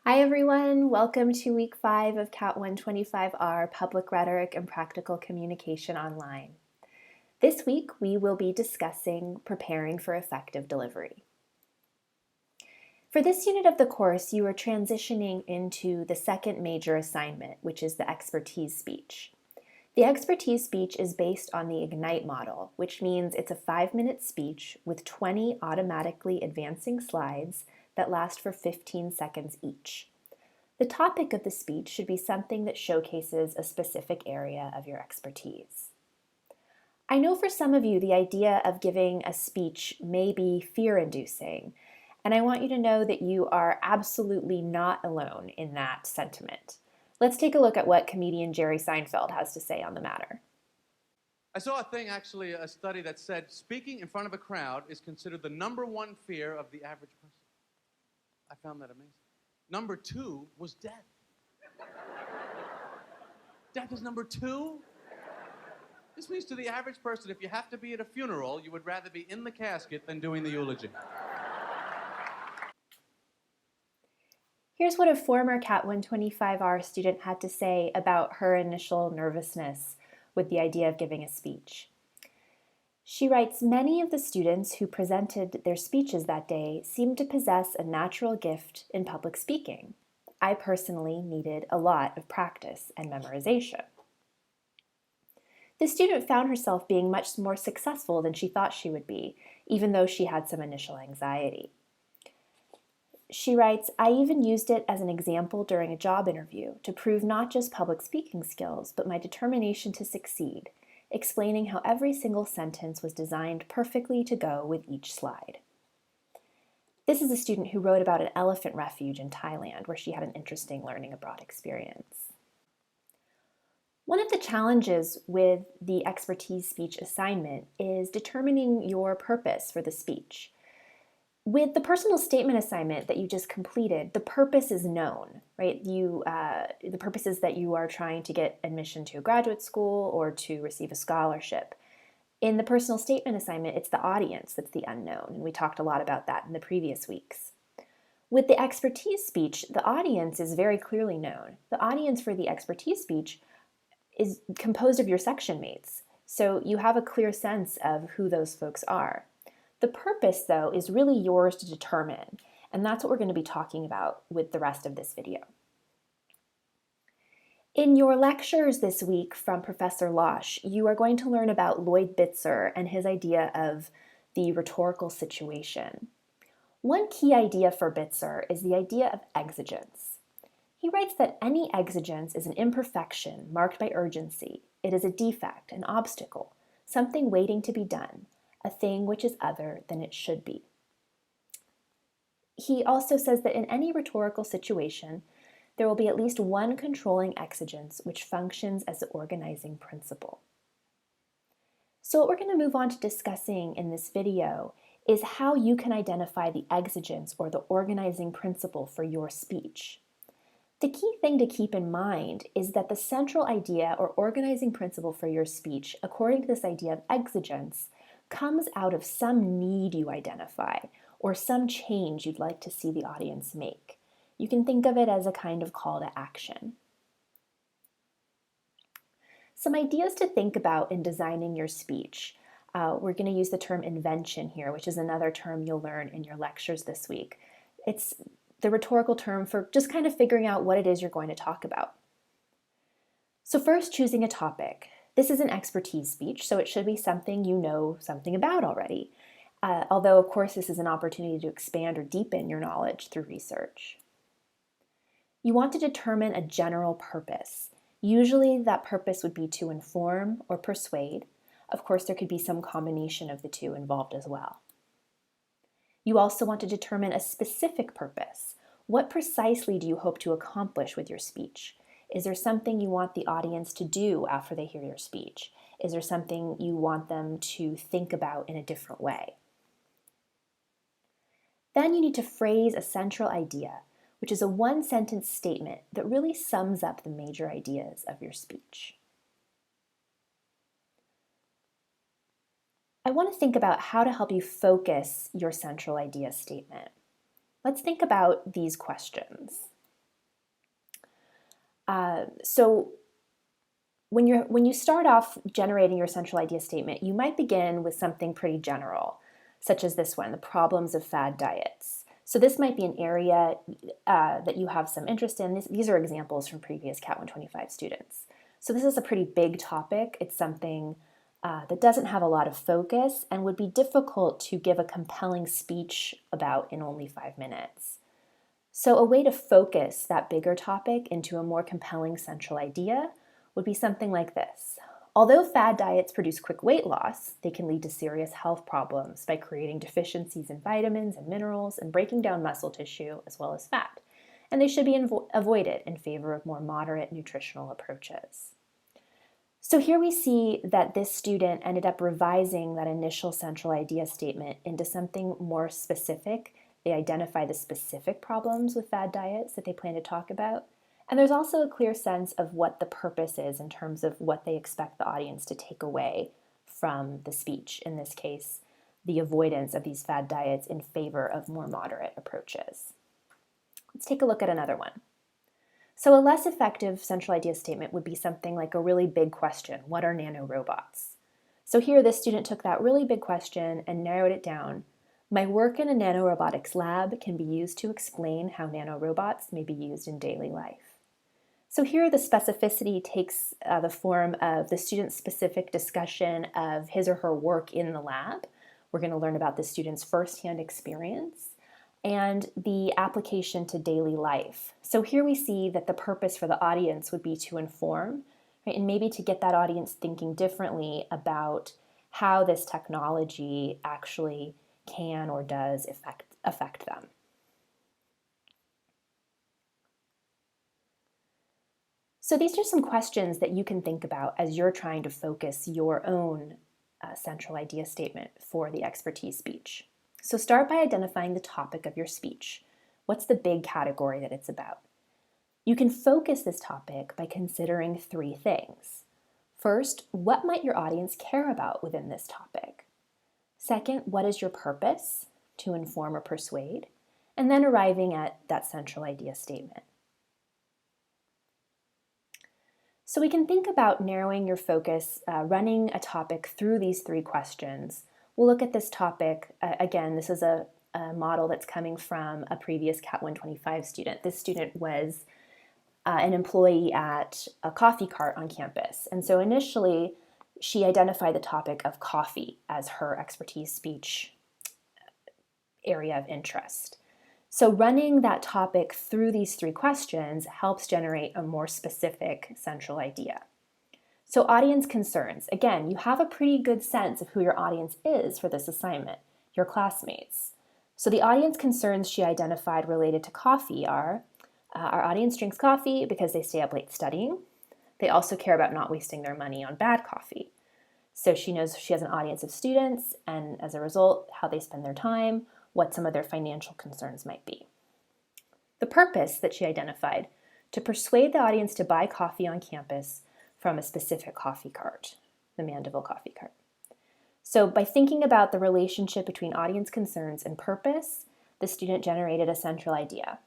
Hi everyone, welcome to week 5 of CAT125R, Public Rhetoric and Practical Communication Online. This week we will be discussing preparing for effective delivery. For this unit of the course, you are transitioning into the second major assignment, which is the expertise speech. The expertise speech is based on the IGNITE model, which means it's a 5-minute speech with 20 automatically advancing slides that last for 15 seconds each. The topic of the speech should be something that showcases a specific area of your expertise. I know for some of you the idea of giving a speech may be fear-inducing, and I want you to know that you are absolutely not alone in that sentiment. Let's take a look at what comedian Jerry Seinfeld has to say on the matter. I saw a study that said speaking in front of a crowd is considered the #1 fear of the average person. I found that amazing. Number 2 was death. Death is number 2? This means to the average person, if you have to be at a funeral, you would rather be in the casket than doing the eulogy. Here's what a former CAT125R student had to say about her initial nervousness with the idea of giving a speech. She writes, "Many of the students who presented their speeches that day seemed to possess a natural gift in public speaking. I personally needed a lot of practice and memorization." The student found herself being much more successful than she thought she would be, even though she had some initial anxiety. She writes, "I even used it as an example during a job interview to prove not just public speaking skills, but my determination to succeed, explaining how every single sentence was designed perfectly to go with each slide." This is a student who wrote about an elephant refuge in Thailand, where she had an interesting learning abroad experience. One of the challenges with the expertise speech assignment is determining your purpose for the speech. With the personal statement assignment that you just completed, the purpose is known, right? The purpose is that you are trying to get admission to a graduate school or to receive a scholarship. In the personal statement assignment, it's the audience that's the unknown, and we talked a lot about that in the previous weeks. With the expertise speech, the audience is very clearly known. The audience for the expertise speech is composed of your section mates, so you have a clear sense of who those folks are. The purpose, though, is really yours to determine, and that's what we're going to be talking about with the rest of this video. In your lectures this week from Professor Losh, you are going to learn about Lloyd Bitzer and his idea of the rhetorical situation. One key idea for Bitzer is the idea of exigence. He writes that any exigence is an imperfection marked by urgency. It is a defect, an obstacle, something waiting to be done, a thing which is other than it should be. He also says that in any rhetorical situation, there will be at least one controlling exigence which functions as the organizing principle. So what we're going to move on to discussing in this video is how you can identify the exigence or the organizing principle for your speech. The key thing to keep in mind is that the central idea or organizing principle for your speech, according to this idea of exigence, comes out of some need you identify or some change you'd like to see the audience make. You can think of it as a kind of call to action. Some ideas to think about in designing your speech. We're going to use the term invention here, which is another term you'll learn in your lectures this week. It's the rhetorical term for just kind of figuring out what it is you're going to talk about. So first, choosing a topic. This is an expertise speech, so it should be something you know something about already. Although, of course, this is an opportunity to expand or deepen your knowledge through research. You want to determine a general purpose. Usually that purpose would be to inform or persuade. Of course, there could be some combination of the two involved as well. You also want to determine a specific purpose. What precisely do you hope to accomplish with your speech? Is there something you want the audience to do after they hear your speech? Is there something you want them to think about in a different way? Then you need to phrase a central idea, which is a one-sentence statement that really sums up the major ideas of your speech. I want to think about how to help you focus your central idea statement. Let's think about these questions. So when you start off generating your central idea statement, you might begin with something pretty general, such as this one, the problems of fad diets. So this might be an area that you have some interest in. These are examples from previous CAT125 students. So this is a pretty big topic. It's something that doesn't have a lot of focus and would be difficult to give a compelling speech about in only 5 minutes. So a way to focus that bigger topic into a more compelling central idea would be something like this. Although fad diets produce quick weight loss, they can lead to serious health problems by creating deficiencies in vitamins and minerals and breaking down muscle tissue as well as fat. And they should be avoided in favor of more moderate nutritional approaches. So here we see that this student ended up revising that initial central idea statement into something more specific. They identify the specific problems with fad diets that they plan to talk about. And there's also a clear sense of what the purpose is in terms of what they expect the audience to take away from the speech. In this case, the avoidance of these fad diets in favor of more moderate approaches. Let's take a look at another one. So a less effective central idea statement would be something like a really big question. What are nanorobots? So here this student took that really big question and narrowed it down. My work in a nanorobotics lab can be used to explain how nanorobots may be used in daily life. So here the specificity takes the form of the student's specific discussion of his or her work in the lab. We're going to learn about the student's firsthand experience and the application to daily life. So here we see that the purpose for the audience would be to inform, right, and maybe to get that audience thinking differently about how this technology actually can or does affect them. So these are some questions that you can think about as you're trying to focus your own central idea statement for the expertise speech. So start by identifying the topic of your speech. What's the big category that it's about? You can focus this topic by considering 3 things. First, what might your audience care about within this topic? Second, what is your purpose? To inform or persuade. And then arriving at that central idea statement. So we can think about narrowing your focus, running a topic through these 3 questions. We'll look at this topic, again, this is a model that's coming from a previous CAT125 student. This student was an employee at a coffee cart on campus. And so initially, she identified the topic of coffee as her expertise speech area of interest. So running that topic through these 3 questions helps generate a more specific central idea. So audience concerns. Again, you have a pretty good sense of who your audience is for this assignment, your classmates. So the audience concerns she identified related to coffee are, our audience drinks coffee because they stay up late studying. They also care about not wasting their money on bad coffee. So she knows she has an audience of students, and as a result, how they spend their time, what some of their financial concerns might be. The purpose that she identified, to persuade the audience to buy coffee on campus from a specific coffee cart, the Mandeville coffee cart. So by thinking about the relationship between audience concerns and purpose, the student generated a central idea.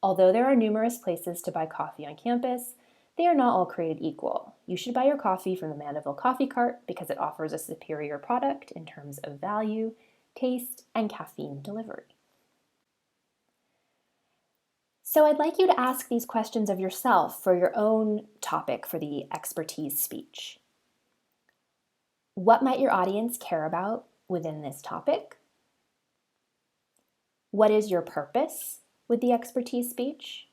Although there are numerous places to buy coffee on campus, they are not all created equal. You should buy your coffee from the Mandeville coffee cart because it offers a superior product in terms of value, taste, and caffeine delivery. So I'd like you to ask these questions of yourself for your own topic for the expertise speech. What might your audience care about within this topic? What is your purpose with the expertise speech?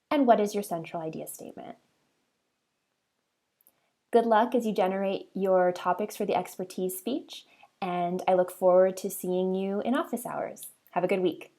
And what is your central idea statement? Good luck as you generate your topics for the expertise speech, and I look forward to seeing you in office hours. Have a good week.